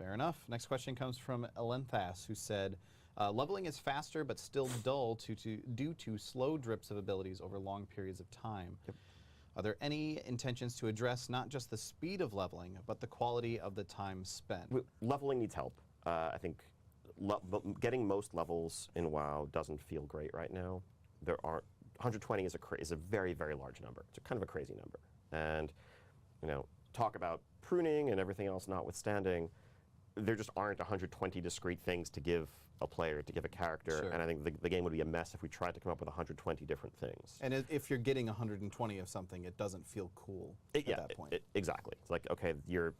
Fair enough. Next question comes from Elenthas, who said, leveling is faster but still dull due to slow drips of abilities over long periods of time. Yep. Are there any intentions to address not just the speed of leveling, but the quality of the time spent? Leveling needs help. I think getting most levels in WoW doesn't feel great right now. There aren't 120 is a very, very large number. It's kind of a crazy number. And talk about pruning and everything else notwithstanding, there just aren't 120 discrete things to give a player, to give a character. Sure. And I think the game would be a mess if we tried to come up with 120 different things. And if you're getting 120 of something, it doesn't feel cool at that point. Exactly. It's like, okay,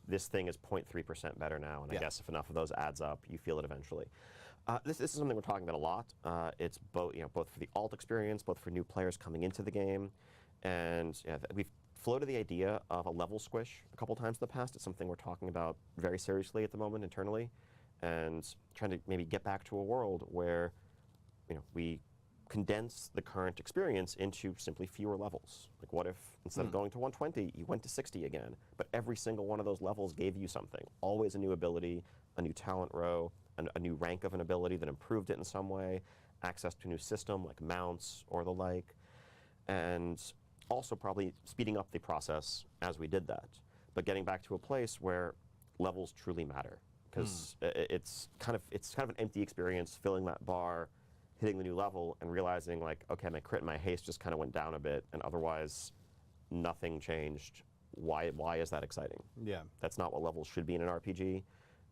this thing is 0.3% better now, and I guess if enough of those adds up, you feel it eventually. This is something we're talking about a lot. It's both for the alt experience, both for new players coming into the game, and we've floated the idea of a level squish a couple times in the past. It's something we're talking about very seriously at the moment internally, and trying to maybe get back to a world where we condense the current experience into simply fewer levels. Like, what if instead of going to 120, you went to 60 again, but every single one of those levels gave you something, always a new ability, a new talent row, a new rank of an ability that improved it in some way, access to a new system like mounts or the like, and also probably speeding up the process as we did that, but getting back to a place where levels truly matter, because it's kind of an empty experience filling that bar, hitting the new level, and realizing like, okay, my crit and my haste just kind of went down a bit, and otherwise nothing changed. Why is that exciting? Yeah. That's not what levels should be in an RPG,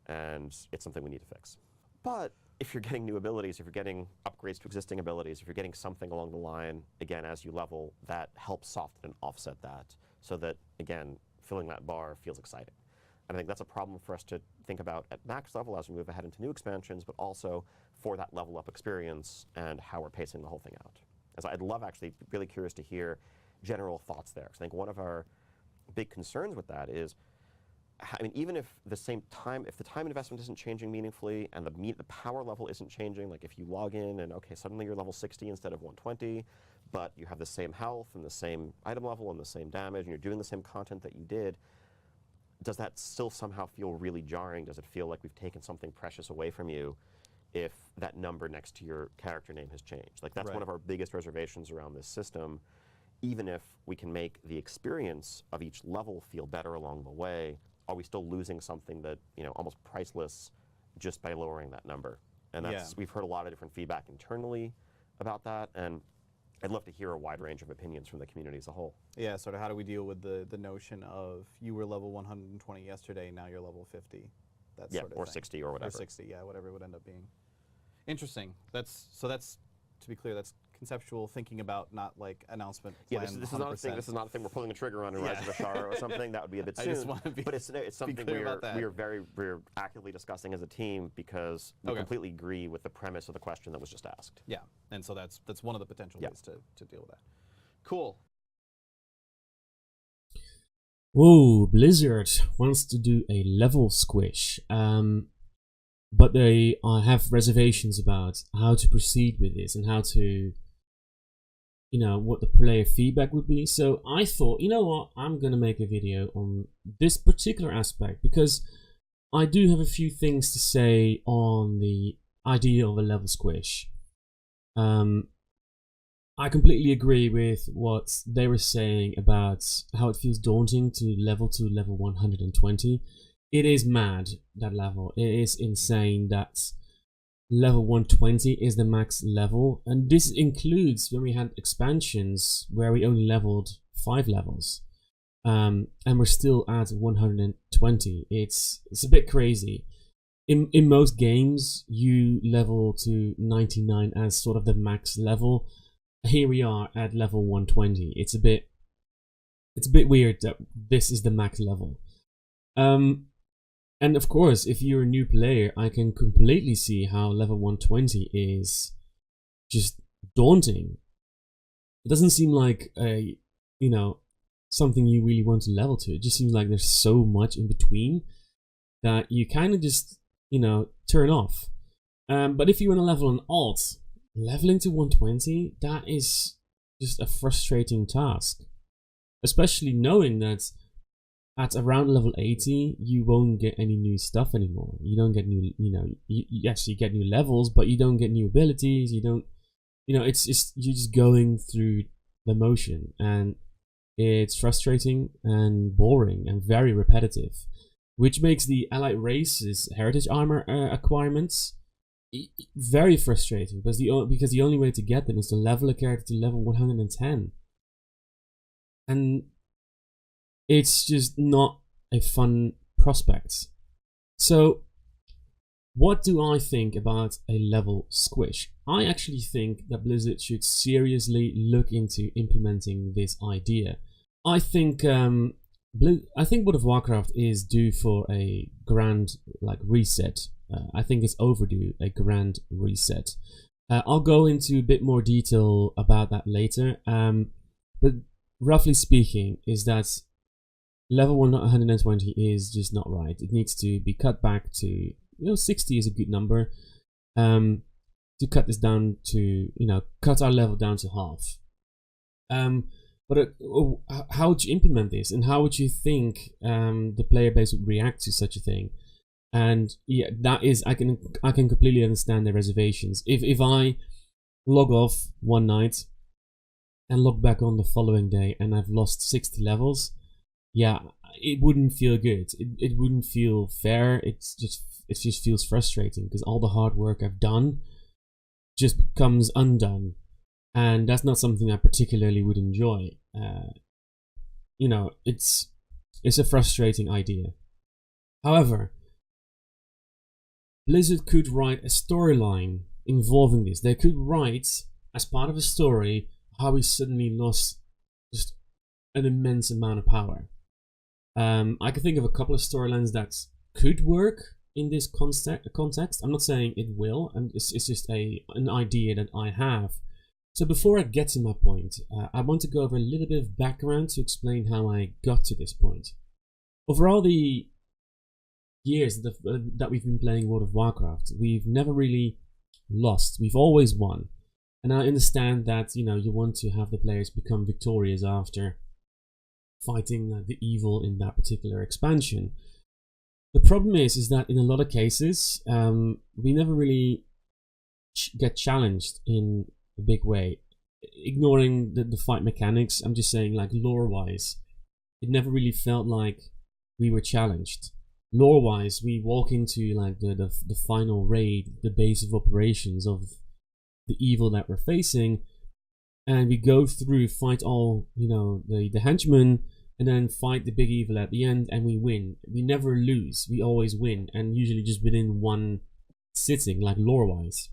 and it's something we need to fix. But if you're getting new abilities, if you're getting upgrades to existing abilities, if you're getting something along the line, again, as you level, that helps soften and offset that, so that, again, filling that bar feels exciting. And I think that's a problem for us to think about at max level as we move ahead into new expansions, but also for that level up experience and how we're pacing the whole thing out. As I'd love, actually, really curious to hear general thoughts there. 'Cause I think one of our big concerns with that is, I mean, even if the time investment isn't changing meaningfully and the power level isn't changing, like if you log in and, okay, suddenly you're level 60 instead of 120, but you have the same health and the same item level and the same damage and you're doing the same content that you did, does that still somehow feel really jarring? Does it feel like we've taken something precious away from you if that number next to your character name has changed? Like, that's one of our biggest reservations around this system. Even if we can make the experience of each level feel better along the way, are we still losing something that, almost priceless just by lowering that number? And we've heard a lot of different feedback internally about that, and I'd love to hear a wide range of opinions from the community as a whole. Yeah, sort of how do we deal with the notion of you were level 120 yesterday, now you're level 50? That sort of or thing. 60 or whatever. Or 60, yeah, whatever it would end up being. Interesting. That's, to be clear, that's conceptual thinking about, not like announcement plan. Yeah, this is not a thing. This is not a thing we're pulling the trigger on in Rise of Ashara or something. That would be a bit soon. I just want to be, but it's something we're actively discussing as a team, because we completely agree with the premise of the question that was just asked. Yeah, and so that's one of the potential ways to deal with that. Cool. Whoa, Blizzard wants to do a level squish. But they have reservations about how to proceed with this and how to, what the player feedback would be. So I thought, what, I'm going to make a video on this particular aspect, because I do have a few things to say on the idea of a level squish. I completely agree with what they were saying about how it feels daunting to level 120. It is mad, that level. It is insane that level 120 is the max level. And this includes when we had expansions where we only leveled 5 levels. And we're still at 120. It's a bit crazy. In most games, you level to 99 as sort of the max level. Here we are at level 120. It's a bit weird that this is the max level. And of course, if you're a new player, I can completely see how level 120 is just daunting. It doesn't seem like something you really want to level to. It just seems like there's so much in between that you kind of just, turn off. But if you want to level an alt, leveling to 120, that is just a frustrating task. Especially knowing that at around level 80, you won't get any new stuff anymore. You don't get new, yes, you get new levels, but you don't get new abilities. You don't, it's just, you're just going through the motion, and it's frustrating and boring and very repetitive, which makes the allied races heritage armor acquirements very frustrating, because the only way to get them is to level a character to level 110, and it's just not a fun prospect. So what do I think about a level squish? I actually think that Blizzard should seriously look into implementing this idea. I think World of Warcraft is due for a grand reset. I think it's overdue, a grand reset. I'll go into a bit more detail about that later. But roughly speaking, is that level 120 is just not right. It needs to be cut back to, 60 is a good number. To cut this down to, cut our level down to half. But how would you implement this, and how would you think the player base would react to such a thing? And yeah, that is, I can completely understand their reservations. If I log off one night and log back on the following day and I've lost 60 levels, yeah, it wouldn't feel good. It wouldn't feel fair. It just feels frustrating, because all the hard work I've done just becomes undone, and that's not something I particularly would enjoy. It's a frustrating idea. However, Blizzard could write a storyline involving this. They could write, as part of a story, how he suddenly lost just an immense amount of power. I can think of a couple of storylines that could work in this context. I'm not saying it will, and it's just an idea that I have. So before I get to my point, I want to go over a little bit of background to explain how I got to this point. Over all the years that we've been playing World of Warcraft, we've never really lost. We've always won. And I understand that, you want to have the players become victorious after fighting the evil in that particular expansion. The problem is that in a lot of cases, we never really get challenged in a big way. Ignoring the fight mechanics, I'm just saying, lore-wise, it never really felt like we were challenged. Lore-wise, we walk into the final raid, the base of operations of the evil that we're facing, and we go through, fight all the henchmen, and then fight the big evil at the end, and we win. We never lose. We always win, and usually just within one sitting, lore-wise.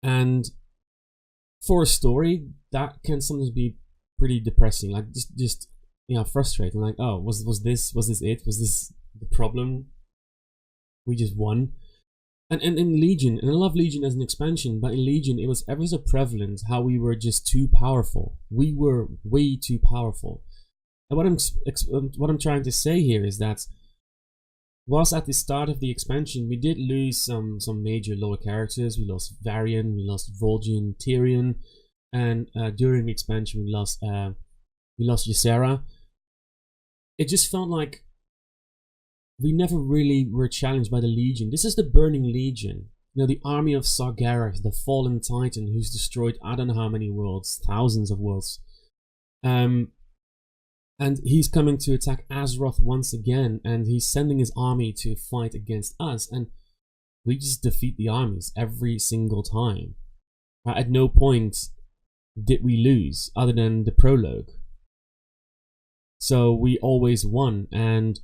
And for a story, that can sometimes be pretty depressing. Just frustrating. Was this it? Was this the problem? We just won. And in Legion, and I love Legion as an expansion, but in Legion it was ever so prevalent how we were just too powerful. We were way too powerful. And what I'm trying to say here is that whilst at the start of the expansion we did lose some major lower characters, we lost Varian, we lost Vol'jin, Tyrion, and during the expansion we lost Ysera. It just felt like we never really were challenged by the Legion. This is the Burning Legion, the army of Sargeras, the fallen titan who's destroyed I don't know how many worlds, thousands of worlds. And he's coming to attack Azeroth once again, and he's sending his army to fight against us, and we just defeat the armies every single time. At no point did we lose, other than the prologue. So we always won, and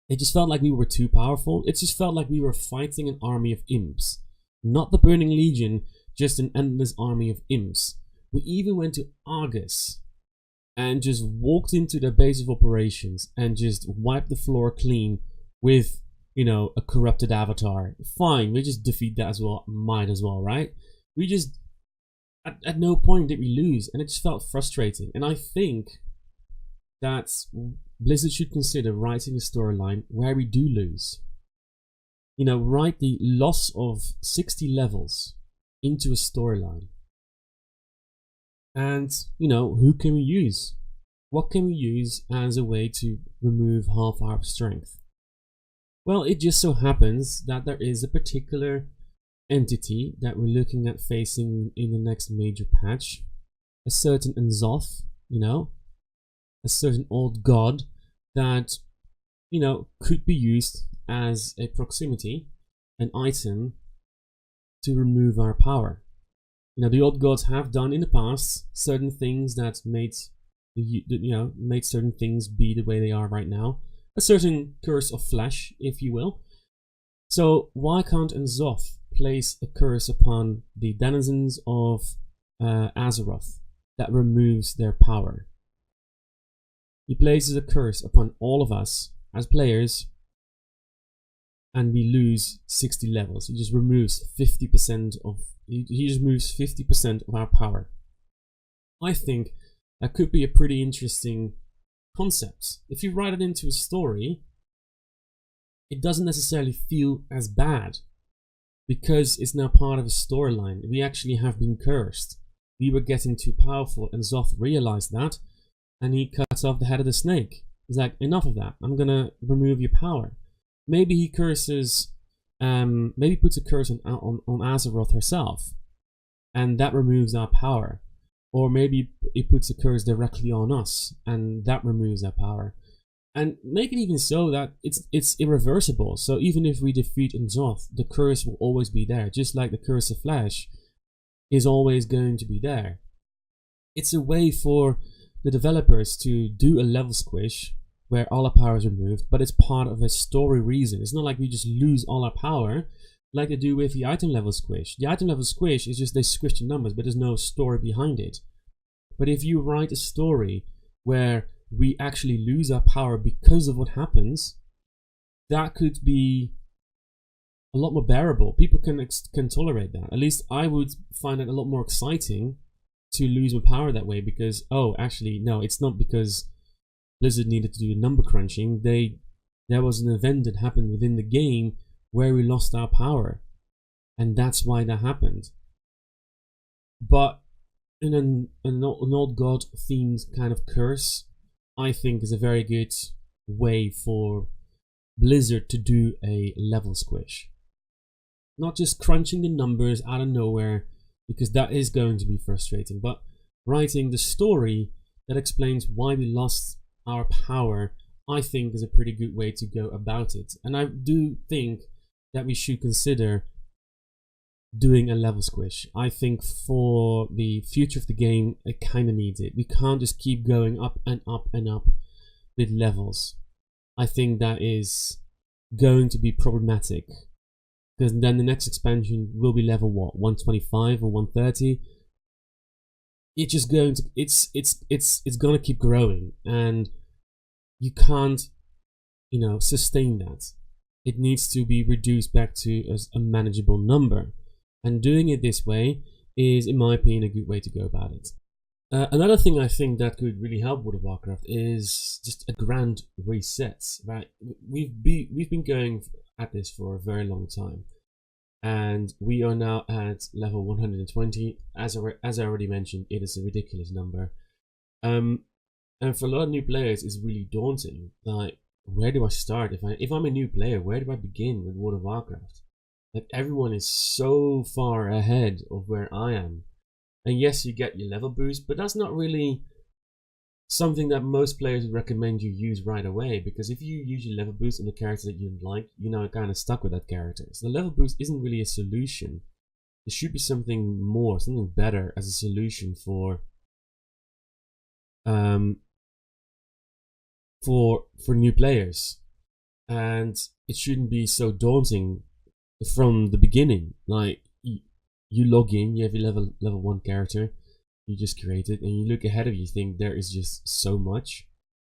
it just felt like we were too powerful. It just felt like we were fighting an army of imps. Not the Burning Legion, just an endless army of imps. We even went to Argus and just walked into the base of operations and just wiped the floor clean with, a corrupted avatar. Fine, we just defeat that as well. Might as well, right? We just, at no point did we lose, and it just felt frustrating. And I think that Blizzard should consider writing a storyline where we do lose. Write the loss of 60 levels into a storyline. And, who can we use? what can we use as a way to remove half our strength? Well, it just so happens that there is a particular entity that we're looking at facing in the next major patch. A certain N'Zoth, you know, a certain old god that, you know, could be used as a proximity, an item to remove our power. You know, the old gods have done in the past certain things that made certain things be the way they are right now. A certain curse of flesh, if you will. So why can't N'Zoth place a curse upon the denizens of Azeroth that removes their power? He places a curse upon all of us as players, and we lose 60 levels. He just removes 50% of our power. I think that could be a pretty interesting concept. If you write it into a story, it doesn't necessarily feel as bad because it's now part of a storyline. We actually have been cursed. We were getting too powerful, and Zoth realized that, and he cuts off the head of the snake. He's like, enough of that. I'm gonna remove your power. Maybe he curses, maybe puts a curse on Azeroth herself, and that removes our power. Or maybe he puts a curse directly on us, and that removes our power. And make it even so that it's irreversible. So even if we defeat N'Zoth, the curse will always be there, just like the curse of flesh is always going to be there. It's a way for the developers to do a level squish where all our power is removed, but it's part of a story reason. It's not like we just lose all our power like they do with the item level squish. The item level squish is just they squish the numbers, but there's no story behind it. But if you write a story where we actually lose our power because of what happens, that could be a lot more bearable. People can tolerate that. At least I would find it a lot more exciting to lose my power that way, because, oh, actually, no, it's not because Blizzard needed to do number crunching. There was an event that happened within the game where we lost our power, and that's why that happened. But in an old god themed kind of curse, I think is a very good way for Blizzard to do a level squish. Not just crunching the numbers out of nowhere, because that is going to be frustrating, but writing the story that explains why we lost our power, I think is a pretty good way to go about it. And I do think that we should consider doing a level squish. I think for the future of the game, it kind of needs it. We can't just keep going up and up and up with levels. I think that is going to be problematic, because then the next expansion will be level what, 125 or 130. It's just going to it's going to keep growing, and you can't, you know, sustain that. It needs to be reduced back to a manageable number. And doing it this way is, in my opinion, a good way to go about it. Another thing I think that could really help World of Warcraft is just a grand reset. Right, we've been going at this for a very long time, and we are now at level 120. As I already mentioned, it is a ridiculous number. And for a lot of new players, it's really daunting. Like, where do I start? If I'm a new player, where do I begin with World of Warcraft? Like, everyone is so far ahead of where I am. And yes, you get your level boost, but that's not really something that most players would recommend you use right away, because if you use your level boost on the character that you like, you're now kind of stuck with that character. So the level boost isn't really a solution. It should be something more, something better as a solution for new players. And it shouldn't be so daunting from the beginning. Like, you log in, you have your level 1 character, you just create it, and you look ahead of you, think there is just so much.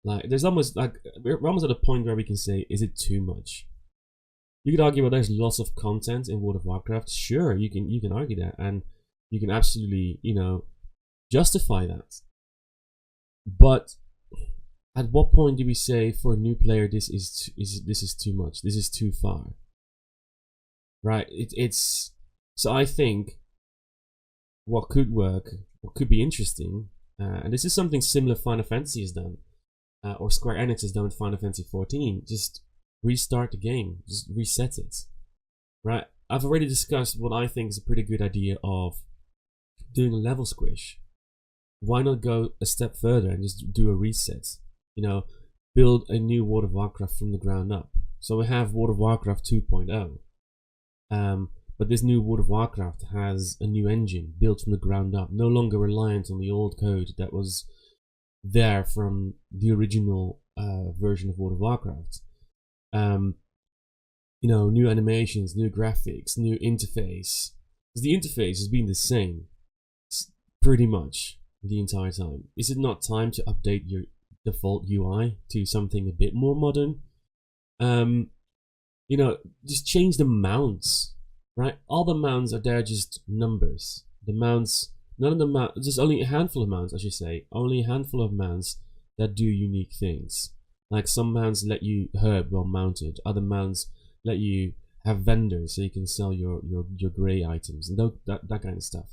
Like, there's almost like, we're almost at a point where we can say, is it too much? You could argue, well, there's lots of content in World of Warcraft. Sure, you can argue that, and you can absolutely, you know, justify that. But at what point do we say, for a new player, this is too much, this is too far? Right? So I think what could work, what could be interesting, And this is something similar Final Fantasy has done, or Square Enix has done with Final Fantasy 14. Just restart the game, just reset it, right? I've already discussed what I think is a pretty good idea of doing a level squish. Why not go a step further and just do a reset? You know, build a new World of Warcraft from the ground up. So we have World of Warcraft 2.0. But this new World of Warcraft has a new engine built from the ground up, no longer reliant on the old code that was there from the original version of World of Warcraft. You know, new animations, new graphics, new interface. Because the interface has been the same pretty much the entire time. Is it not time to update your default UI to something a bit more modern? You know, just change the mounts, right? All the mounts are there, just numbers. The mounts, none of the mounts, just only a handful of mounts, I should say. Only a handful of mounts that do unique things. Like some mounts let you herb while mounted. Other mounts let you have vendors so you can sell your grey items and that kind of stuff.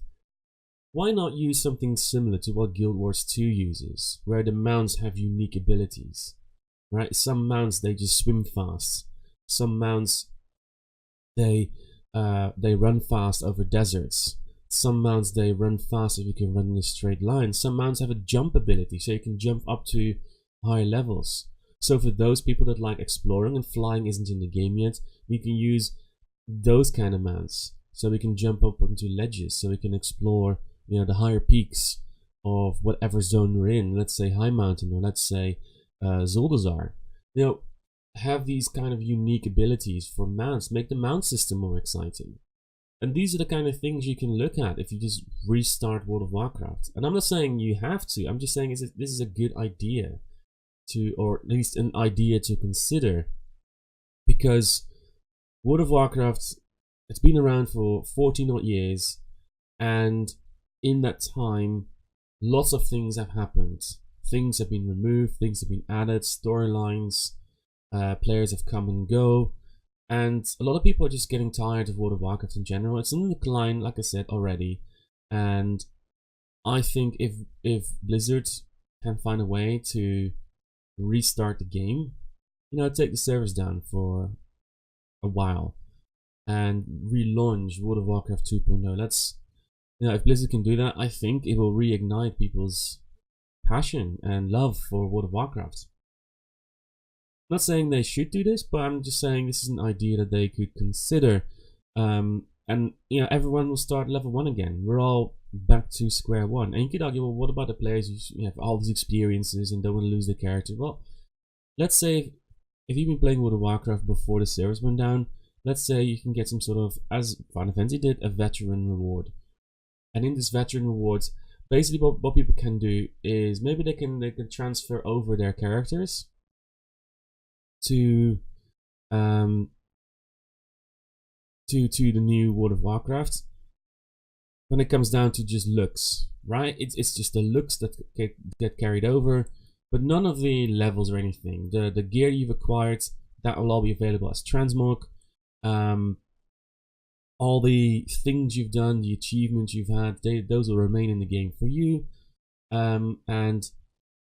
Why not use something similar to what Guild Wars 2 uses, where the mounts have unique abilities, right? Some mounts, they just swim fast. Some mounts, they run fast over deserts. Some mounts, they run fast if you can run in a straight line. Some mounts have a jump ability, so you can jump up to higher levels. So for those people that like exploring and flying isn't in the game yet, we can use those kind of mounts. So we can jump up onto ledges, so we can explore, you know, the higher peaks of whatever zone we're in. Let's say High Mountain, or let's say Zuldazar. You know, have these kind of unique abilities for mounts, make the mount system more exciting. And these are the kind of things you can look at if you just restart World of Warcraft. And I'm not saying you have to, I'm just saying this is a good idea to, or at least an idea to consider. Because World of Warcraft, it's been around for 14 odd years, and in that time, lots of things have happened. Things have been removed, things have been added, storylines, players have come and go, and a lot of people are just getting tired of World of Warcraft in general. It's in decline, like I said already, and I think if Blizzard can find a way to restart the game, you know, take the servers down for a while and relaunch World of Warcraft 2.0. Let's, you know, if Blizzard can do that, I think it will reignite people's passion and love for World of Warcraft. I'm not saying they should do this, but I'm just saying this is an idea that they could consider. And, you know, everyone will start level 1 again. We're all back to square one. And you could argue, well, what about the players who have all these experiences and don't want to lose their character? Well, let's say if you've been playing World of Warcraft before the servers went down, let's say you can get some sort of, as Final Fantasy did, a veteran reward. And in this veteran rewards, basically what people can do is maybe they can transfer over their characters to the new World of Warcraft. When it comes down to just looks, right? It's just the looks that get carried over, but none of the levels or anything. The gear you've acquired, that will all be available as transmog. All the things you've done, the achievements you've had, those will remain in the game for you. And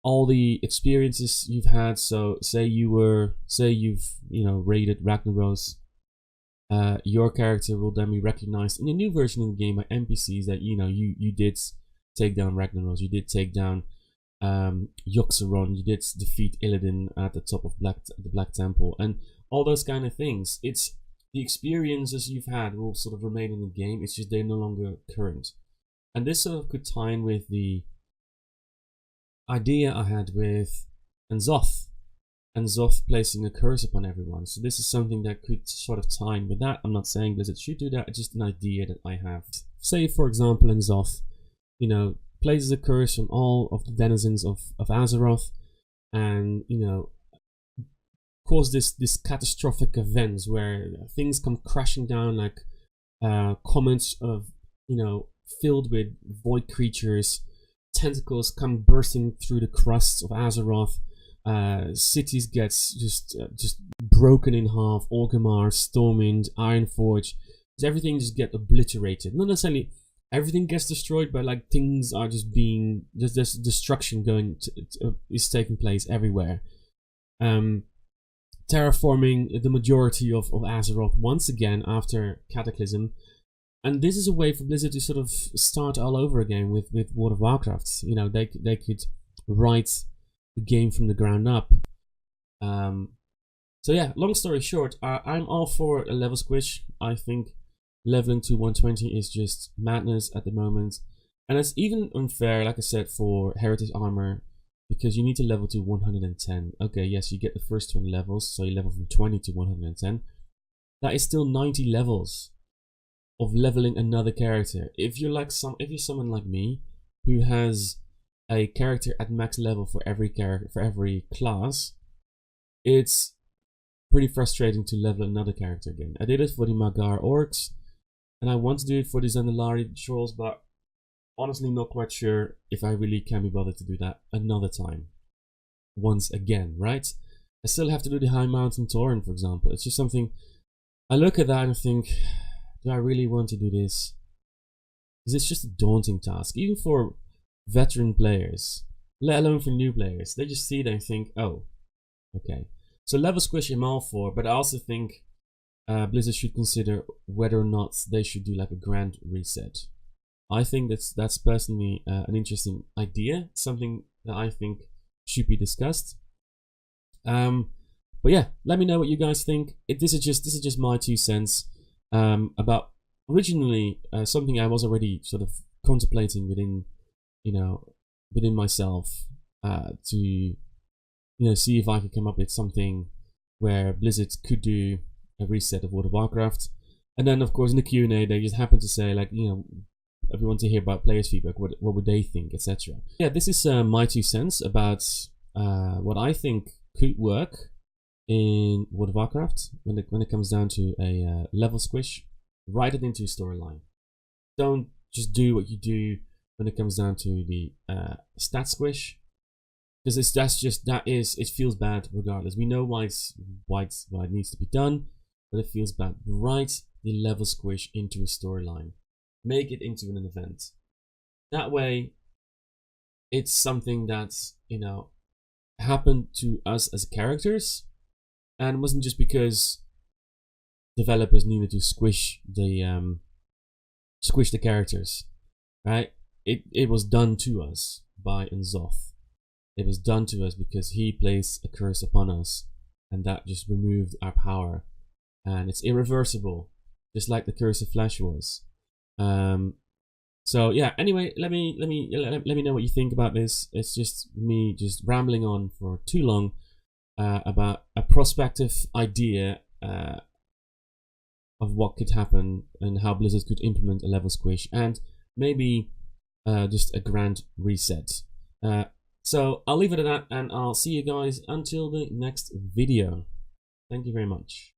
all the experiences you've had. So say you've raided Ragnaros. Your character will then be recognized in the new version of the game by NPCs that you did take down Ragnaros, you did take down Yoxaron, you did defeat Illidan at the top of the Black Temple, and all those kind of things. It's the experiences you've had will sort of remain in the game. It's just they're no longer current, and this sort of could tie in with the idea I had with N'Zoth. And Zoth placing a curse upon everyone. So this is something that could sort of tie in with that. I'm not saying Blizzard should do that, it's just an idea that I have. Say, for example, N'Zoth, places a curse on all of the denizens of Azeroth, and, cause this catastrophic events where things come crashing down, like comets of, filled with void creatures, tentacles come bursting through the crusts of Azeroth. Cities gets just broken in half. Orgrimmar, Stormwind, Ironforge, everything just get obliterated. Not necessarily everything gets destroyed, but like things are just being there's destruction is taking place everywhere. Terraforming the majority of Azeroth once again after Cataclysm. And this is a way for Blizzard to sort of start all over again with World of Warcraft. You know, they could write the game from the ground up. So yeah, long story short, I'm all for a level squish. I think leveling to 120 is just madness at the moment. And it's even unfair, like I said, for Heritage Armor, because you need to level to 110. Okay, yes, you get the first 20 levels, so you level from 20 to 110. That is still 90 levels of leveling another character. If you're someone like me who has a character at max level for every class, it's pretty frustrating to level another character again. I did it for the Magar orcs, and I want to do it for the Zandalari trolls, but honestly not quite sure if I really can be bothered to do that another time. Once again, right? I still have to do the High Mountain Tauren, for example. It's just something, I look at that and think, do I really want to do this? Because it's just a daunting task, even for veteran players, let alone for new players. They just see it and think, oh, okay. So level squish I'm all for, but I also think Blizzard should consider whether or not they should do like a grand reset. I think that's personally an interesting idea, something that I think should be discussed. But yeah, let me know what you guys think. This is just my 2 cents about originally something I was already sort of contemplating within myself to see if I could come up with something where Blizzard could do a reset of World of Warcraft. And then of course in the Q&A they just happened to say like, if you want to hear about players' feedback, what would they think, etc. Yeah, this is my 2 cents about what I think could work in World of Warcraft when it comes down to a level squish. Write it into a storyline. Don't just do what you do when it comes down to the stat squish, because it feels bad regardless. We know why it needs to be done, but it feels bad. Write the level squish into a storyline. Make it into an event. That way, it's something that's happened to us as characters, and it wasn't just because developers needed to squish the characters, right? It was done to us by N'Zoth. It was done to us because he placed a curse upon us, and that just removed our power, and it's irreversible, just like the curse of Flesh was. So yeah, anyway, let me know what you think about this. It's just me just rambling on for too long about a prospective idea of what could happen and how Blizzard could implement a level squish and maybe just a grand reset. So I'll leave it at that, and I'll see you guys until the next video. Thank you very much.